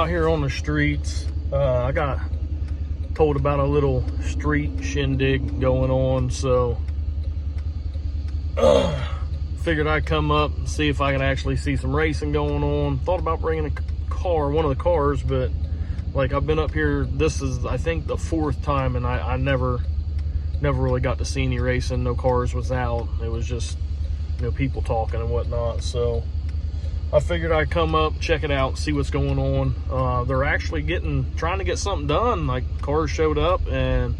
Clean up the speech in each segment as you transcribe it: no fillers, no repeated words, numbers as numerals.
out here on the streets. I got told about a little street shindig going on, so figured I'd come up and see if I can actually see some racing going on. Thought about bringing a car, one of the cars, but like I've been up here, this is I think the 4th time, and I never really got to see any racing. No cars was out. It was just, you know, people talking and whatnot. So I figured I'd come up, check it out, see what's going on. They're actually trying to get something done. Like cars showed up and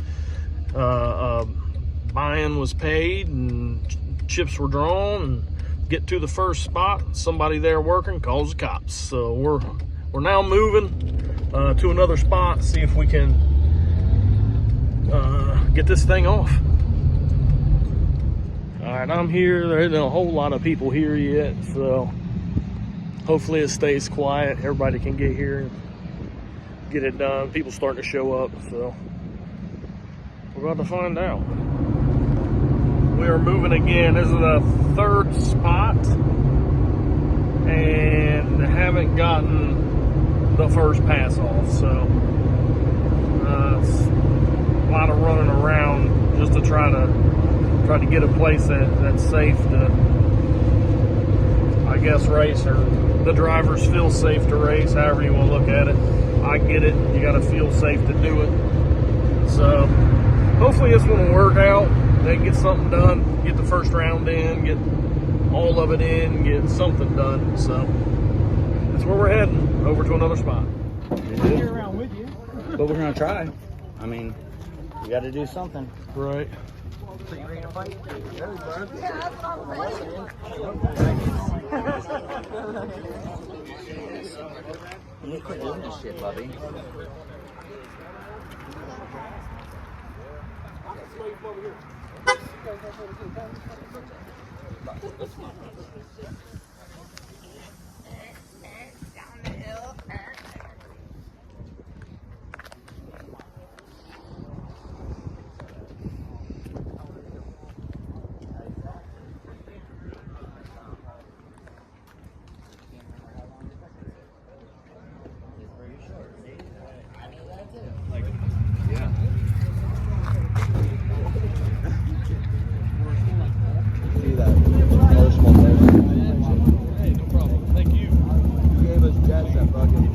buy-in was paid and chips were drawn, and get to the first spot, somebody there working calls the cops. So we're now moving to another spot, see if we can get this thing off. All right, I'm here. There isn't a whole lot of people here yet, so hopefully it stays quiet. Everybody can get here and get it done. People starting to show up, so we're about to find out. We are moving again. This is the 3rd spot, and haven't gotten the first pass off, so it's a lot of running around just to try to get a place that's safe to, I guess, race, or the drivers feel safe to race, however you want to look at it. I get it. You got to feel safe to do it. So hopefully this one will work out. They get something done, get the first round in, get all of it in, get something done. So that's where we're heading, over to another spot. I'll be around with you. But we're gonna try. I mean, you got to do something. Right. So you ready to fight? Yeah, that's what I'm waiting. You need to quit doing this shit, Bubby. Hey, no problem. Thank you. You gave us jets that fucking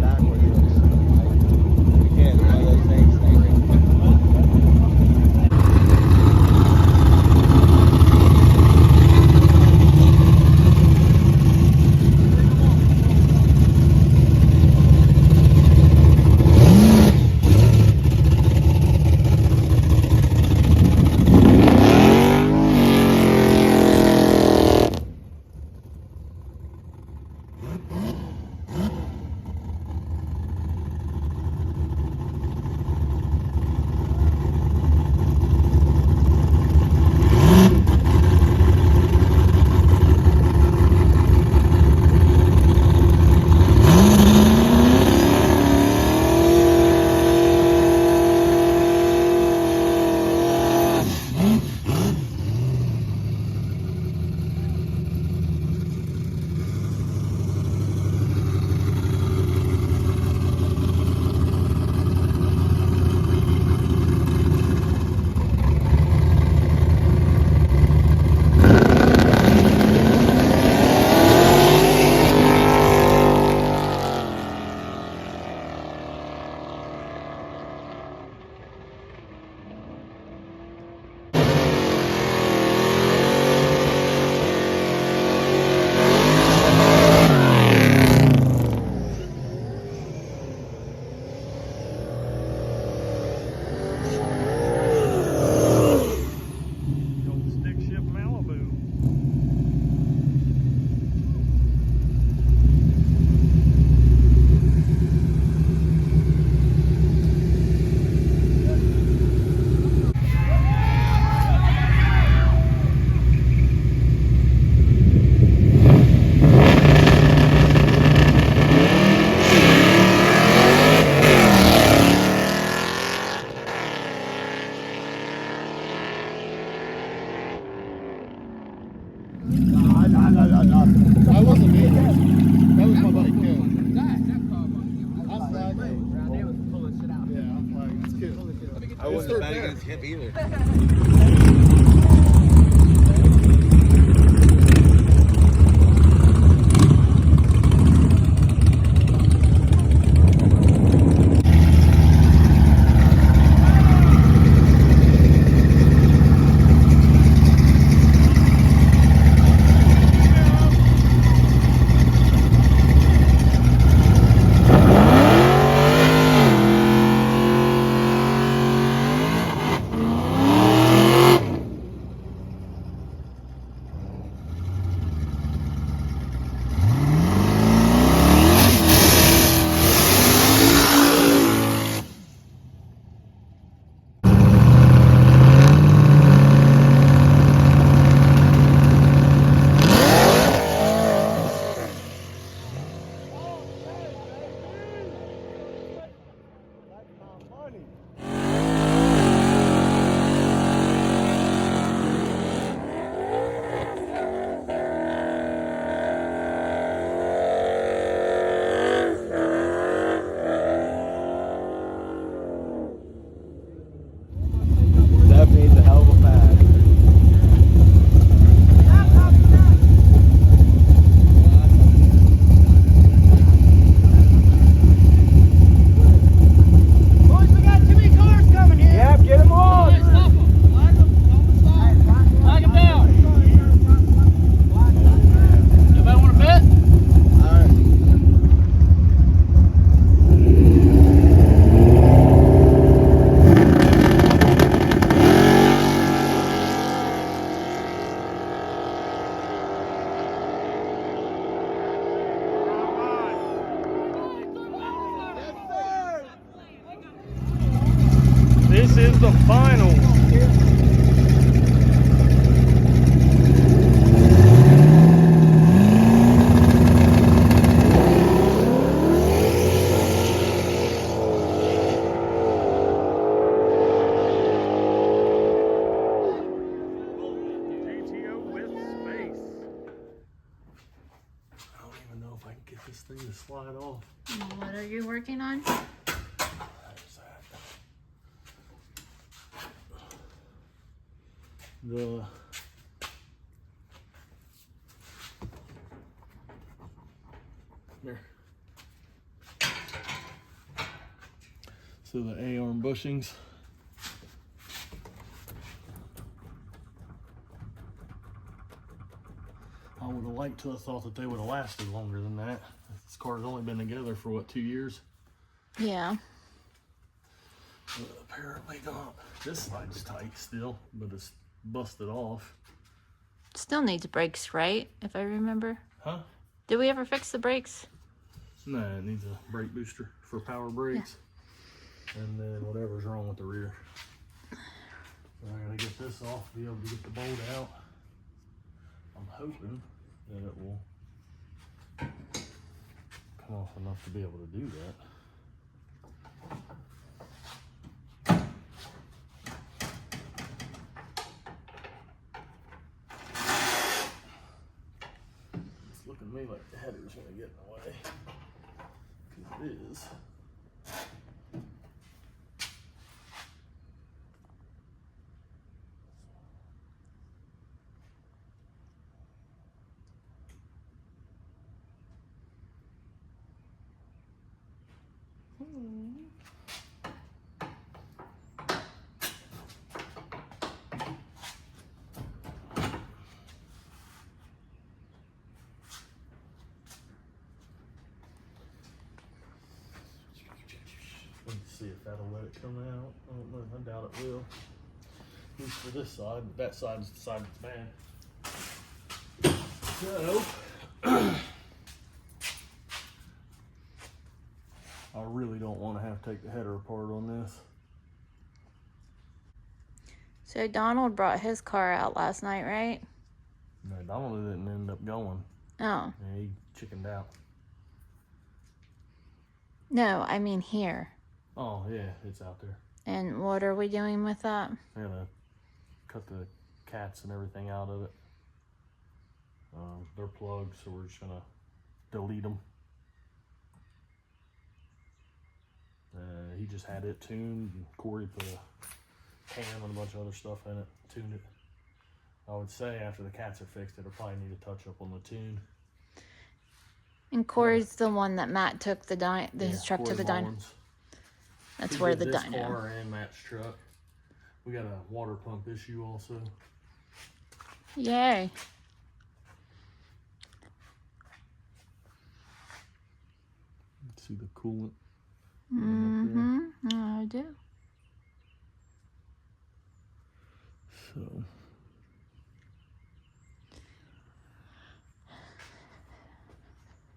I wasn't as bad against hip either. That needs a hell of a pad. Boys, we got too many cars coming here. Yep, get them on. Stop them. Flag them down. Anybody want to bet? This is the final. GTO with space. I don't even know if I can get this thing to slide off. What are you working on? There's that. There. So the A-arm bushings. I would have liked to have thought that they would have lasted longer than that. This car's only been together for what, 2 years? Yeah. But apparently not. This side's tight still, but it's busted off. Still needs brakes, right? If I remember. Huh? Did we ever fix the brakes? No, it needs a brake booster for power brakes. And then whatever's wrong with the rear. So I gotta get this off, be able to get the bolt out. I'm hoping that it will come off enough to be able to do that. It's looking to me like the header's gonna get in the way. 'Cause it is. Let's see if that'll let it come out. I don't know. I doubt it will. At least for this side, but that side's the side that's bad. So, I really don't want to have to take the header apart on this. So Donald brought his car out last night, right? No, Donald didn't end up going. Oh. Yeah, he chickened out. No, I mean here. Oh, yeah, it's out there. And what are we doing with that? I gotta cut the cats and everything out of it. They're plugged, so we're just gonna delete them. He just had it tuned, and Corey put a can with a bunch of other stuff in it, tune it. I would say after the cats are fixed, it'll probably need a touch up on the tune. And Corey's the one that Matt took his truck to the dyno. That's where the dyno. Car and Matt's truck. We got a water pump issue also. Yay. See the coolant? Mm-hmm. I do. So.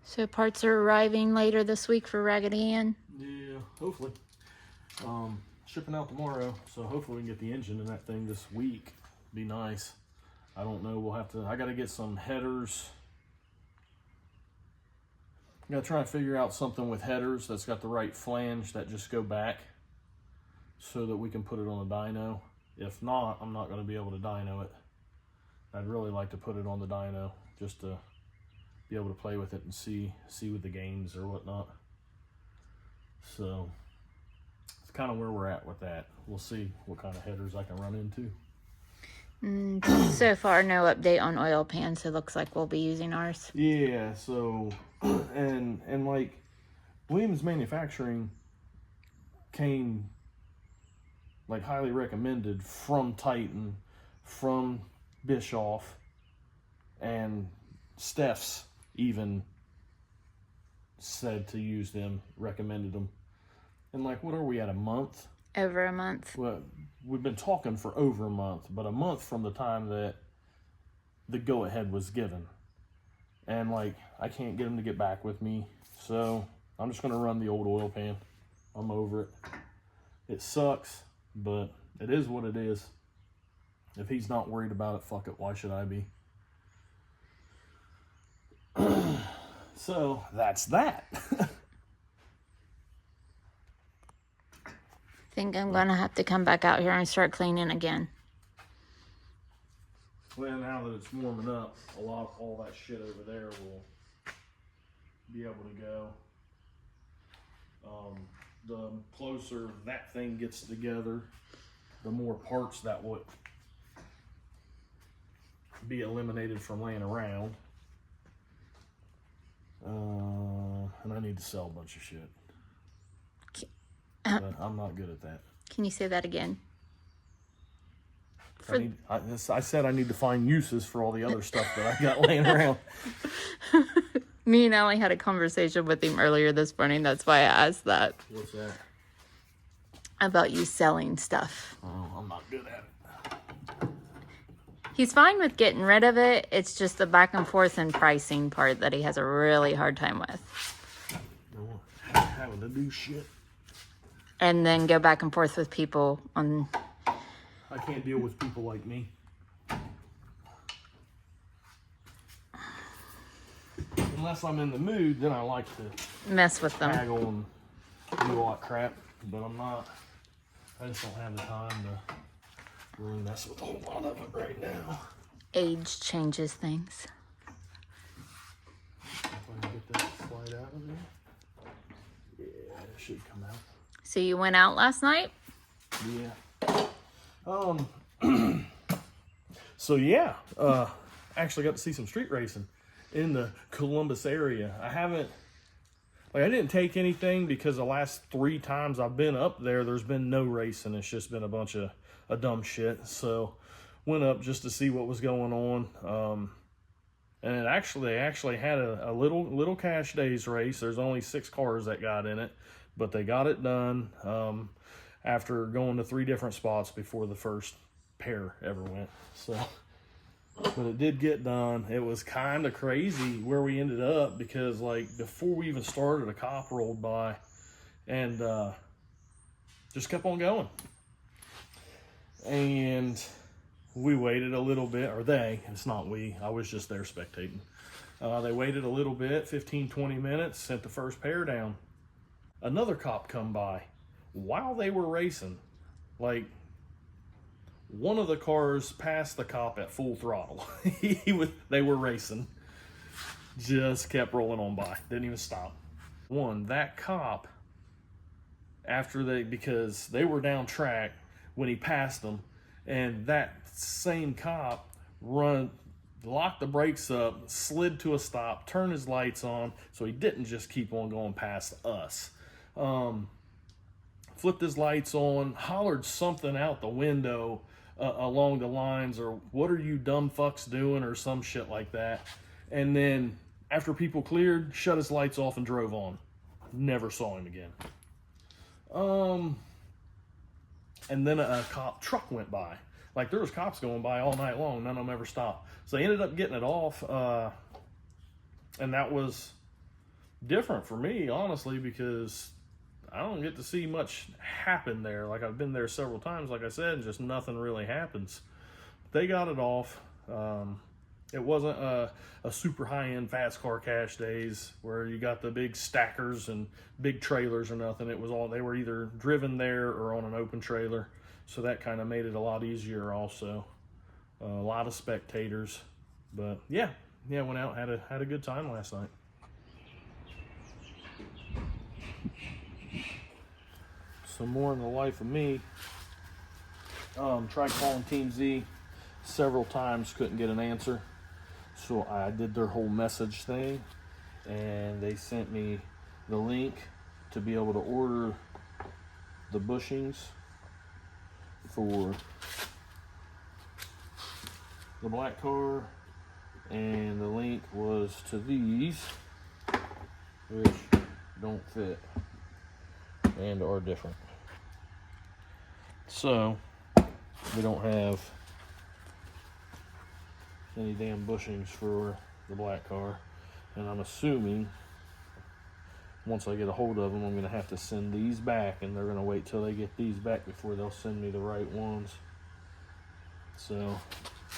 So parts are arriving later this week for Raggedy Ann? Yeah, hopefully. Shipping out tomorrow, so hopefully we can get the engine in that thing this week. Be nice. I don't know, we'll have to, I gotta get some headers. I gotta try and figure out something with headers that's got the right flange that just go back so that we can put it on a dyno. If not, I'm not gonna be able to dyno it. I'd really like to put it on the dyno just to be able to play with it and see with the gains or whatnot. So it's kind of where we're at with that. We'll see what kind of headers I can run into. So far, no update on oil pans. So it looks like we'll be using ours. Yeah. So and like Williams Manufacturing came like highly recommended from Titan, from Bischoff, and Steph's even said to use them, recommended them. And like, what are we at, a month? Over a month. Well, we've been talking for over a month, but a month from the time that the go-ahead was given. And like, I can't get them to get back with me, so I'm just gonna run the old oil pan. I'm over it. It sucks, but it is what it is. If he's not worried about it, fuck it, why should I be? So that's that. Think I'm gonna have to come back out here and start cleaning again. Well, now that it's warming up, all that shit over there will be able to go. The closer that thing gets together, the more parts that would be eliminated from laying around. And I need to sell a bunch of shit. But I'm not good at that. Can you say that again? I said I need to find uses for all the other stuff that I got laying around. Me and Allie had a conversation with him earlier this morning. That's why I asked that. What's that? About you selling stuff. Oh, I'm not good at it. He's fine with getting rid of it. It's just the back and forth and pricing part that he has a really hard time with. Having to do shit. And then go back and forth with people on... I can't deal with people like me. Unless I'm in the mood, then I like to mess with them. haggle and do all that crap. But I'm not. I just don't have the time to really mess with a whole lot of it right now. Age changes things. If I can get that slide out of there. Yeah, it should come out. So you went out last night? Yeah. So yeah, actually got to see some street racing in the Columbus area. I didn't take anything because the last 3 times I've been up there, there's been no racing. It's just been a bunch of dumb shit. So went up just to see what was going on. And they actually had a little cash days race. There's only 6 cars that got in it, but they got it done after going to 3 different spots before the first pair ever went. So, but it did get done. It was kind of crazy where we ended up because like before we even started, a cop rolled by and just kept on going. And we waited a little bit, or it's not we, I was just there spectating. They waited a little bit, 15-20 minutes, sent the first pair down. Another cop come by while they were racing. Like, one of the cars passed the cop at full throttle. They were racing. Just kept rolling on by. Didn't even stop. That cop, because they were down track, when he passed them. And that same cop locked the brakes up, slid to a stop, turned his lights on, so he didn't just keep on going past us. Flipped his lights on, hollered something out the window along the lines, or "what are you dumb fucks doing," or some shit like that. And then after people cleared, shut his lights off and drove on. Never saw him again. And then a cop truck went by. Like, there was cops going by all night long, none of them ever stopped. So they ended up getting it off, and that was different for me, honestly, because I don't get to see much happen there. Like, I've been there several times, like I said, and just nothing really happens. They got it off. It wasn't a super high-end fast car cash days where you got the big stackers and big trailers or nothing. It was all, they were either driven there or on an open trailer. So that kind of made it a lot easier also. A lot of spectators. But yeah, went out, had a good time last night. Some more in the life of me. Tried calling Team Z several times, couldn't get an answer. So I did their whole message thing, and they sent me the link to be able to order the bushings for the black car, and the link was to these, which don't fit and are different. So we don't have any damn bushings for the black car, and I'm assuming once I get a hold of them, I'm gonna have to send these back, and they're gonna wait till they get these back before they'll send me the right ones. So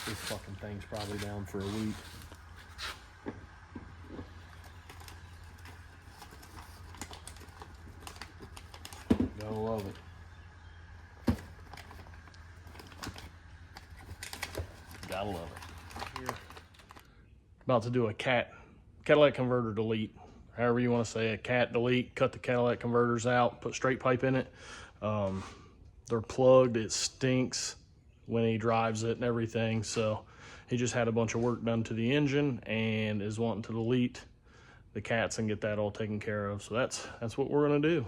this fucking thing's probably down for a week. Gotta love it. Gotta love it. Here. About to do a catalytic converter delete. However you want to say it, cat delete, cut the catalytic converters out, put straight pipe in it. They're plugged, it stinks when he drives it and everything. So he just had a bunch of work done to the engine and is wanting to delete the cats and get that all taken care of. So that's what we're gonna do.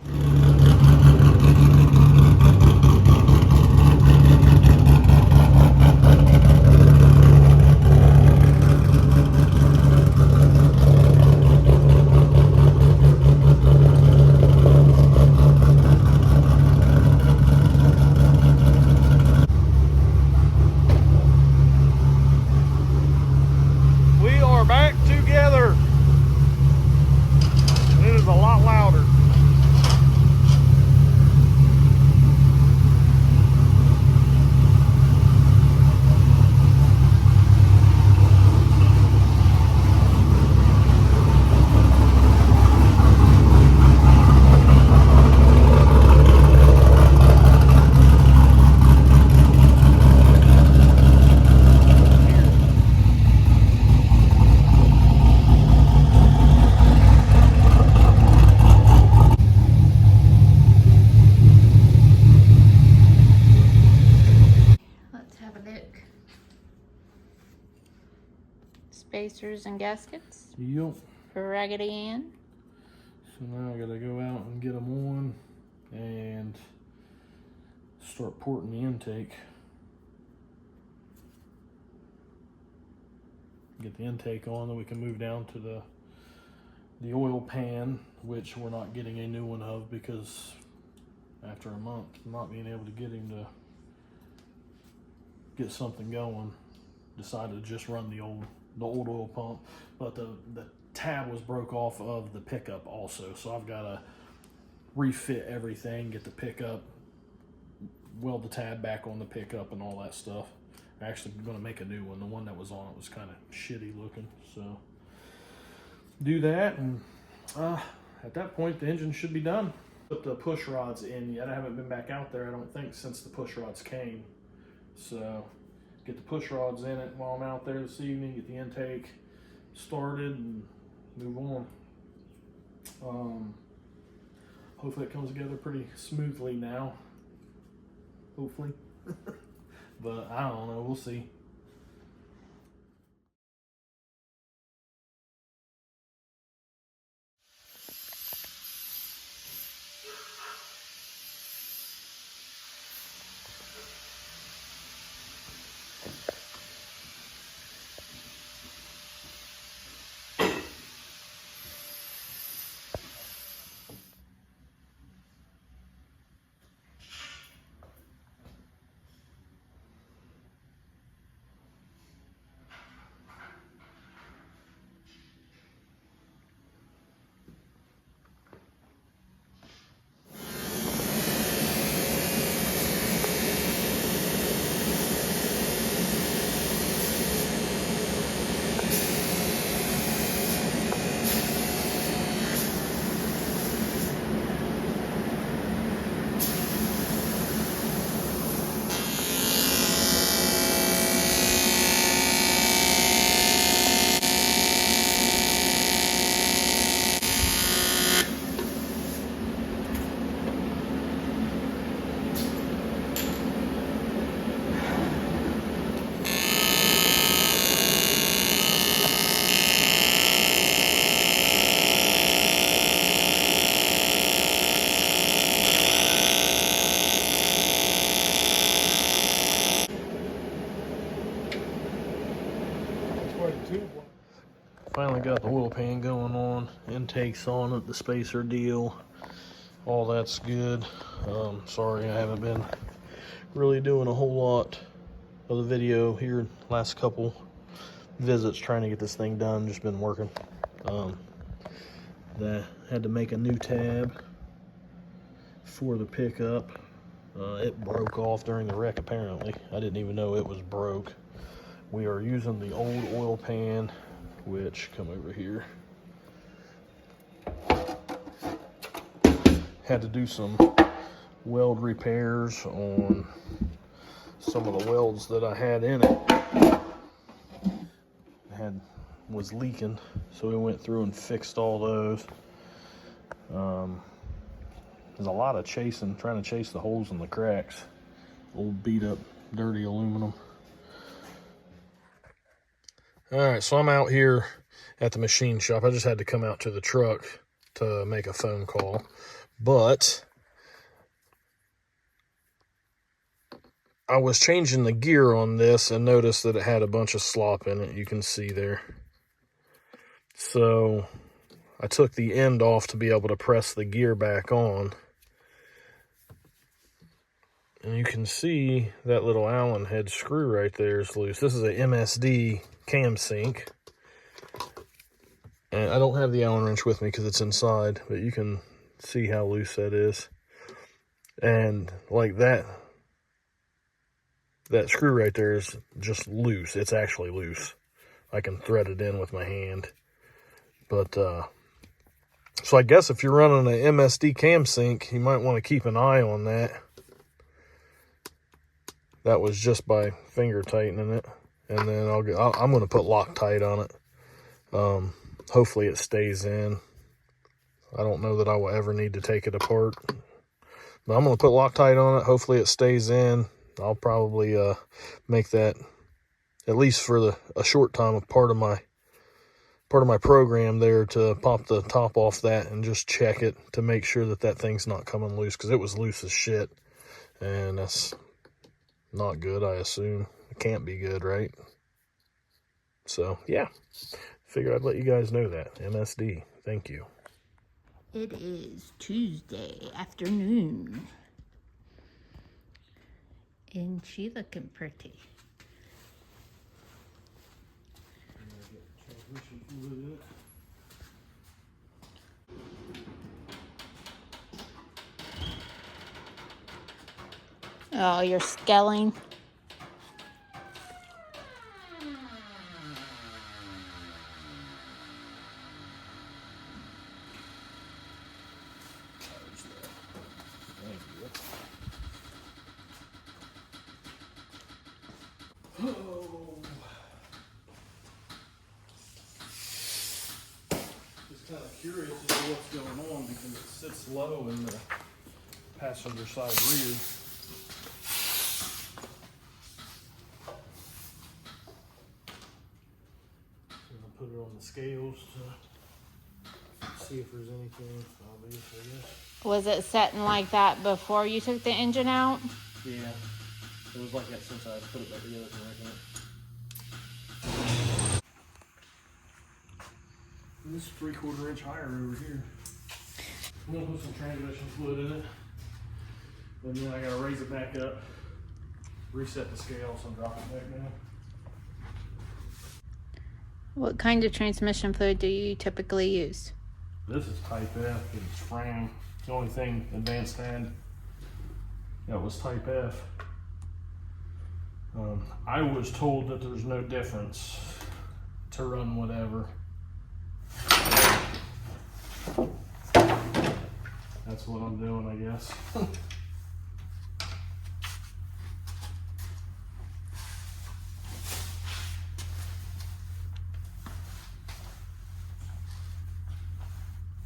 Back together. It is a lot louder. Spacers and gaskets Yep. for Raggedy Ann. So now I gotta go out and get them on and start porting the intake. Get the intake on, then we can move down to the oil pan, which we're not getting a new one of because after a month not being able to get him to get something going, decided to just run the old oil pump. But the tab was broke off of the pickup also, so I've got to refit everything, get the pickup, weld the tab back on the pickup and all that stuff. I'm actually going to make a new one. The one that was on it was kind of shitty looking, so do that, and at that point the engine should be done. Put the push rods in yet. I haven't been back out there, I don't think, since the push rods came. So get the push rods in it while I'm out there this evening, get the intake started and move on. Hopefully it comes together pretty smoothly now. hopefully. But I don't know, we'll see. Finally got the oil pan going on, intakes on it, the spacer deal, all that's good. Sorry I haven't been really doing a whole lot of the video here last couple visits trying to get this thing done, just been working. That had to make a new tab for the pickup. It broke off during the wreck apparently. I didn't even know it was broke. We are using the old oil pan, which, come over here, had to do some weld repairs on some of the welds that I had in it. Was leaking, so we went through and fixed all those. There's a lot of trying to chase the holes in the cracks. Old beat up dirty aluminum. All right, so I'm out here at the machine shop. I just had to come out to the truck to make a phone call, but I was changing the gear on this and noticed that it had a bunch of slop in it. You can see there. So I took the end off to be able to press the gear back on. And you can see that little Allen head screw right there is loose. This is a MSD cam sync. And I don't have the Allen wrench with me because it's inside, but you can see how loose that is. And like that screw right there is just loose. It's actually loose. I can thread it in with my hand. But, so I guess if you're running an MSD cam sync, you might want to keep an eye on that. That was just by finger tightening it. And then I'm going to put Loctite on it. Hopefully it stays in. I don't know that I will ever need to take it apart. But I'm going to put Loctite on it. Hopefully it stays in. I'll probably make that, at least for a short time, a part of my program there, to pop the top off that and just check it to make sure that thing's not coming loose, because it was loose as shit. And that's not good, I assume. It can't be good, right? So, yeah. Figured I'd let you guys know that. MSD. Thank you. It is Tuesday afternoon. Isn't she looking pretty? Oh, you're skelling. Just kind of curious as to what's going on because it sits low in the passenger side rear. the scales to see if there's anything obvious, I guess. Was it setting like that before you took the engine out? Yeah, it was like that since I put it back together for it. This 3/4 inch higher over here. I'm gonna put some transmission fluid in it, and then I gotta raise it back up, reset the scales, and drop it back down. What kind of transmission fluid do you typically use? This is Type F, it's Fram. The only thing Advanced had that was Type F. I was told that there's no difference to run whatever. That's what I'm doing, I guess.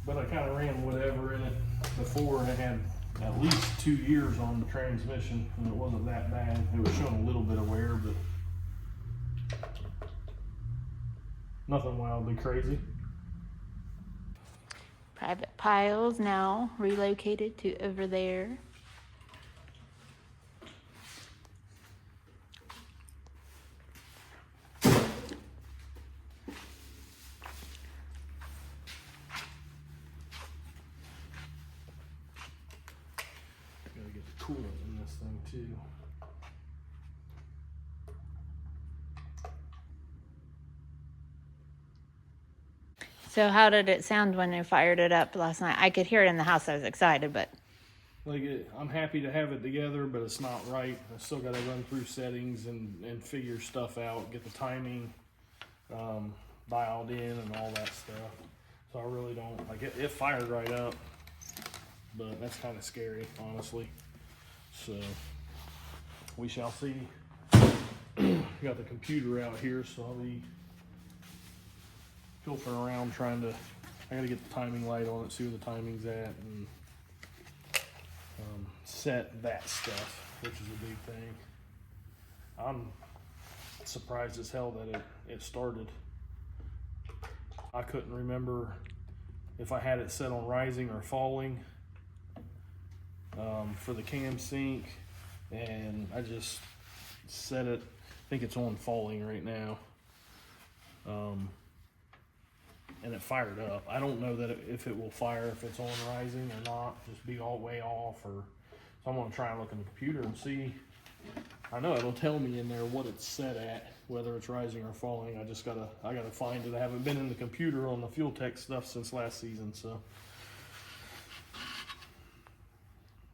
But I kind of ran whatever in it before, and it had at least 2 years on the transmission, and it wasn't that bad. It was showing a little bit of wear, but nothing wildly crazy. Private Piles now relocated to over there. Gotta get the coolant in this thing too. So how did it sound when you fired it up last night? I could hear it in the house. I was excited, but I'm happy to have it together, but it's not right. I still got to run through settings and figure stuff out, get the timing dialed in and all that stuff. So I really don't like it. It fired right up, but that's kind of scary, honestly. So we shall see. Got the computer out here, so I'll be pilfering around trying to. I got to get the timing light on it, see where the timing's at, and set that stuff, which is a big thing. I'm surprised as hell that it started. I couldn't remember if I had it set on rising or falling for the cam sync, and I just set it. I think it's on falling right now, and it fired up. I don't know that if it will fire if it's on rising or not, just be all way off, or so I'm gonna try and look in the computer and see. I know it'll tell me in there what it's set at, whether it's rising or falling. I gotta find it. I haven't been in the computer on the fuel tech stuff since last season, so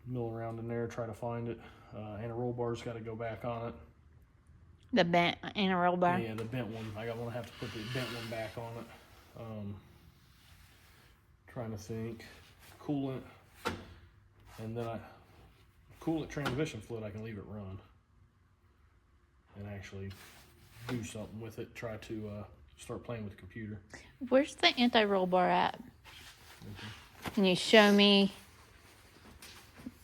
mill around in there, try to find it. And a roll bar's got to go back on it. the bent in a roll bar. Yeah, the bent one. I want to have to put the bent one back on it. Trying to think. Coolant, and then coolant transmission fluid. I can leave it run and actually do something with it. Try to start playing with the computer. Where's the anti-roll bar at? Okay. Can you show me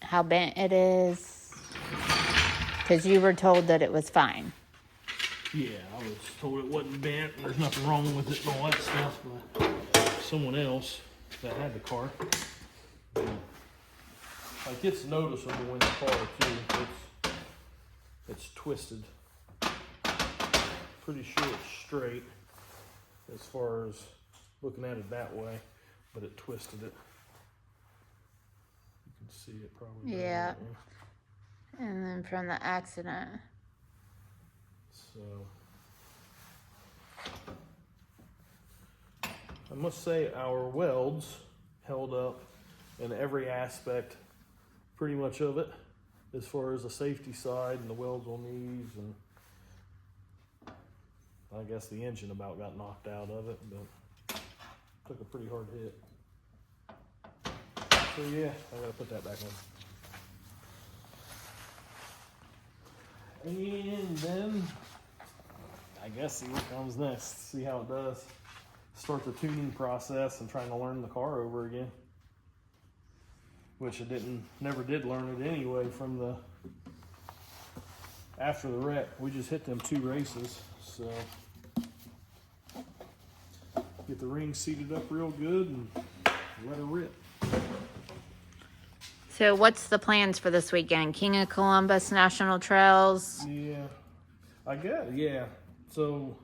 how bent it is? Because you were told that it was fine. Yeah, I was told it wasn't bent, and there's nothing wrong with it and all that stuff, but someone else that had the car, like, it's noticeable in the car too. It's twisted. Pretty sure it's straight as far as looking at it that way, but it twisted it. You can see it probably. Yeah. And then from the accident. So I must say our welds held up in every aspect, pretty much of it, as far as the safety side and the welds on these, and I guess the engine about got knocked out of it, but took a pretty hard hit. So yeah, I gotta put that back on. And then I guess see what comes next, see how it does. Start the tuning process and trying to learn the car over again, which I never did learn it anyway from after the wreck. We just hit them 2 races, so get the ring seated up real good and let her rip. So what's the plans for this weekend? King of Columbus National Trails? Yeah, I guess, yeah. So,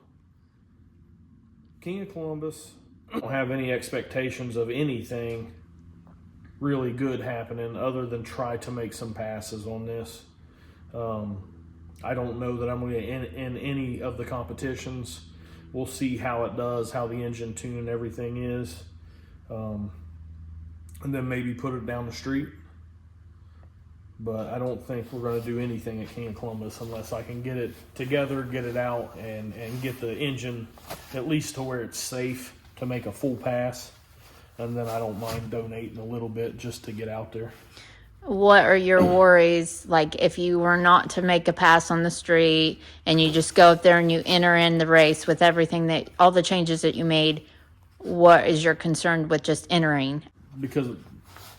King of Columbus, I don't have any expectations of anything really good happening other than try to make some passes on this. I don't know that I'm going to in any of the competitions. We'll see how it does, how the engine tune and everything is. And then maybe put it down the street. But I don't think we're going to do anything at King of Columbus unless I can get it together, get it out, and get the engine at least to where it's safe to make a full pass. And then I don't mind donating a little bit just to get out there. What are your worries, like if you were not to make a pass on the street and you just go up there and you enter in the race with everything that, all the changes that you made, what is your concern with just entering? Because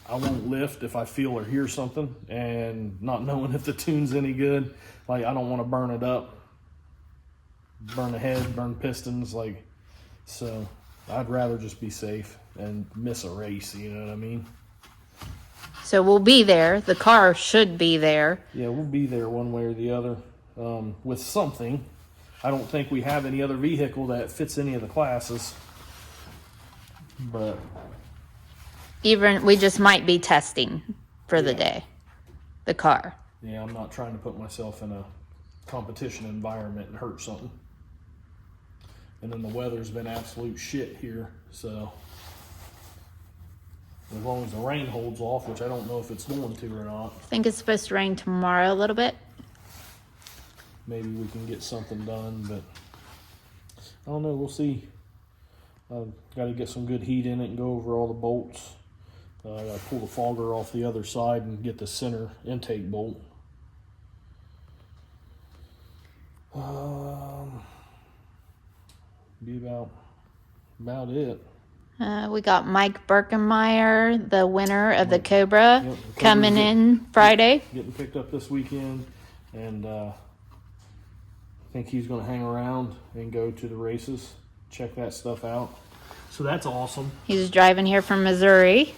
I won't lift if I feel or hear something, and not knowing if the tune's any good. Like, I don't want to burn it up, burn the head, burn pistons, like, so I'd rather just be safe and miss a race, you know what I mean? So we'll be there. The car should be there. Yeah, we'll be there one way or the other with something. I don't think we have any other vehicle that fits any of the classes, but Even we just might be testing for the day, the car. yeah, I'm not trying to put myself in a competition environment and hurt something. And then the weather's been absolute shit here, so as long as the rain holds off, which I don't know if it's going to or not, I think it's supposed to rain tomorrow a little bit. maybe we can get something done, but I don't know, we'll see. I've got to get some good heat in it and go over all the bolts. I got to pull the fogger off the other side and get the center intake bolt. Be about it. We got Mike Birkenmeyer, the winner of the Cobra, Yep, the coming Cobra's in Friday. Getting picked up this weekend, and I think he's going to hang around and go to the races, check that stuff out. So that's awesome. He's driving here from Missouri.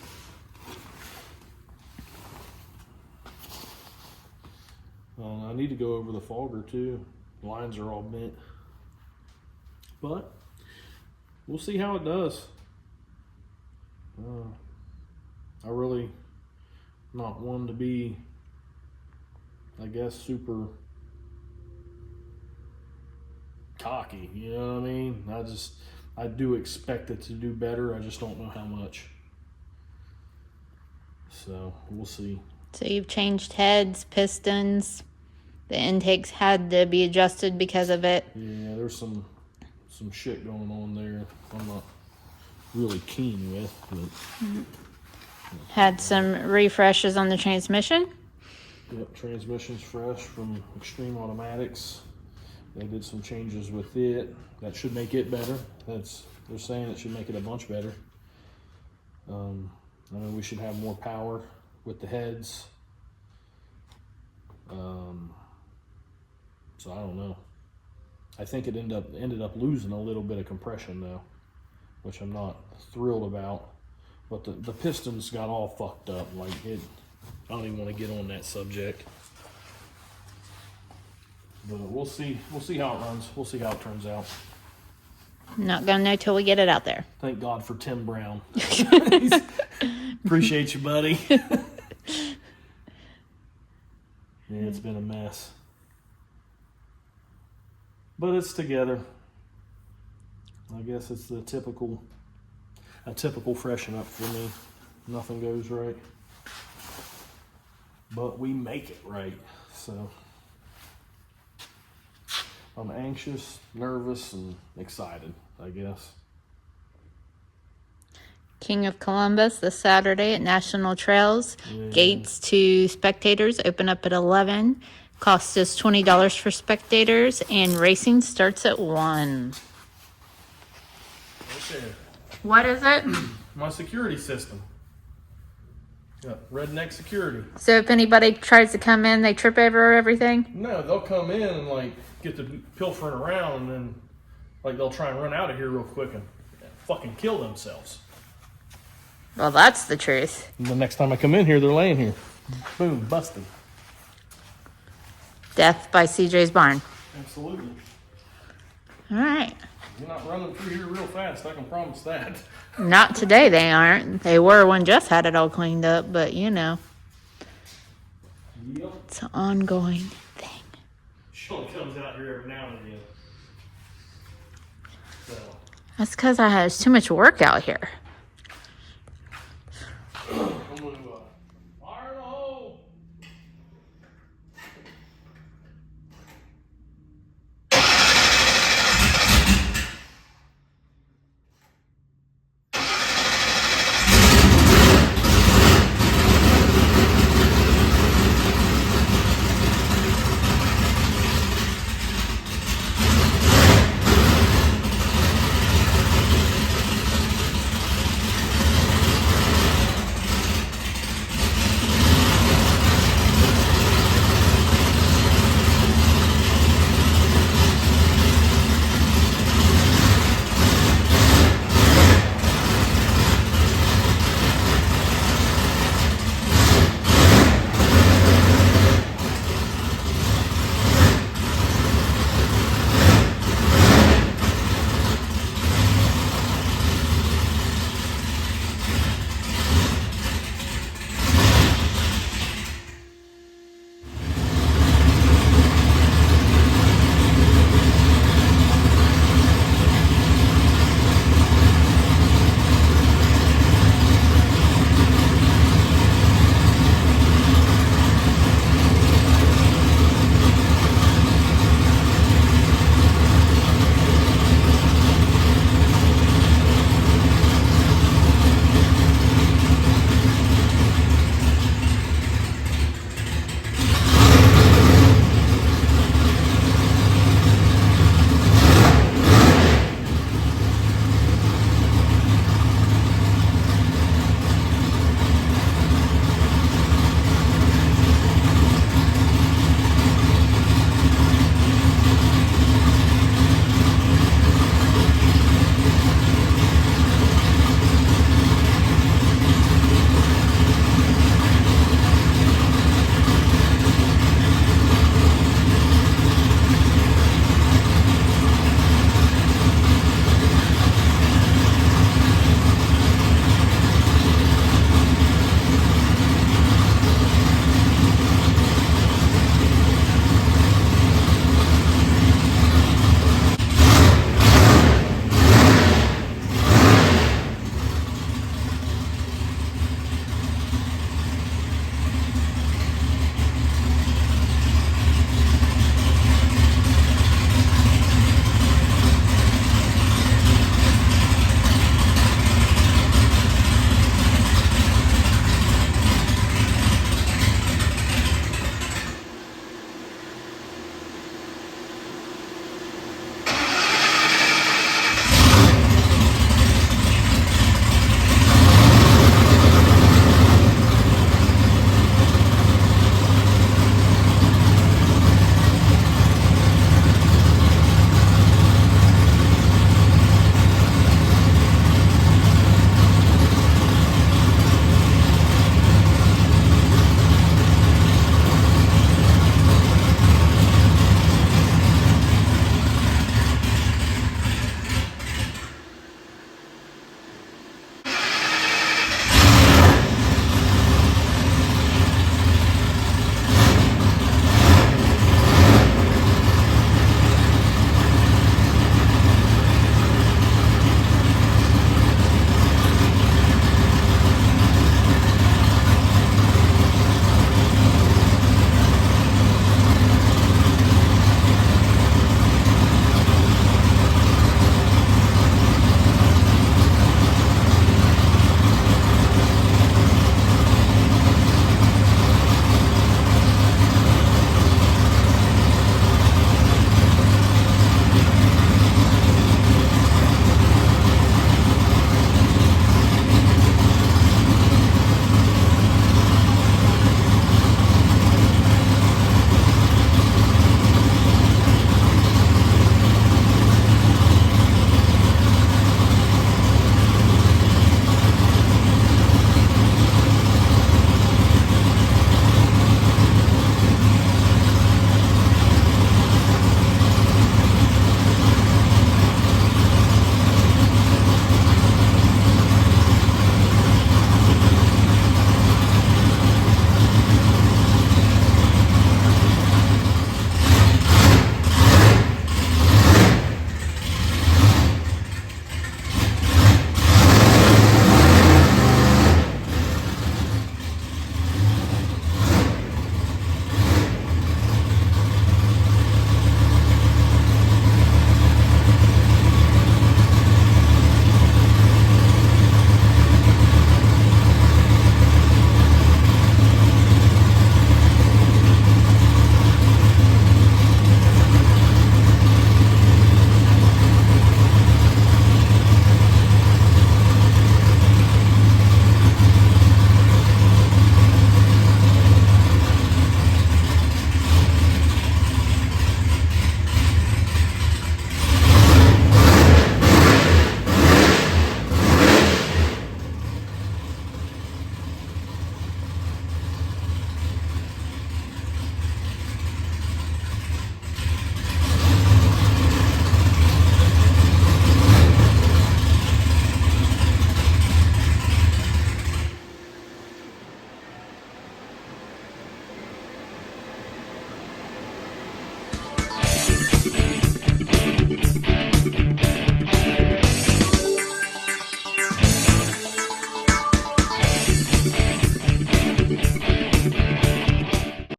I need to go over the fogger too. The lines are all bent, but we'll see how it does. I really not one to be, I guess, super cocky, you know what I mean? I do expect it to do better. I just don't know how much. So we'll see. So you've changed heads, pistons. The intakes had to be adjusted because of it. Yeah, there's some shit going on there I'm not really keen with. But Had some refreshes on the transmission. yep, transmission's fresh from Extreme Automatics. They did some changes with it. That should make it better. They're saying it should make it a bunch better. I mean, we should have more power with the heads. So I don't know. I think it ended up losing a little bit of compression though, which I'm not thrilled about. But the pistons got all fucked up. Like it, I don't even want to get on that subject. But we'll see. We'll see how it runs. We'll see how it turns out. Not gonna know till we get it out there. Thank God for Tim Brown. Appreciate you, buddy. Yeah, it's been a mess. But it's together. I guess it's a typical freshen up for me. Nothing goes right. But we make it right. So I'm anxious, nervous, and excited, I guess. King of Columbus this Saturday at National Trails. Yeah. Gates to spectators open up at 11. Cost us $20 for spectators, and racing starts at 1. Okay. What is it? My security system. Yeah, redneck security. So if anybody tries to come in, they trip over everything? No, they'll come in and like get to pilfering around, and then like they'll try and run out of here real quick and fucking kill themselves. Well, that's the truth. And the next time I come in here, they're laying here. Boom, busted. Death by CJ's barn. Absolutely. All right. You're not running through here real fast, I can promise that. Not today, they aren't. They were when Jeff had it all cleaned up, but you know, Yep. it's an ongoing thing. She only comes out here every now and again. So, That's because I had too much work out here.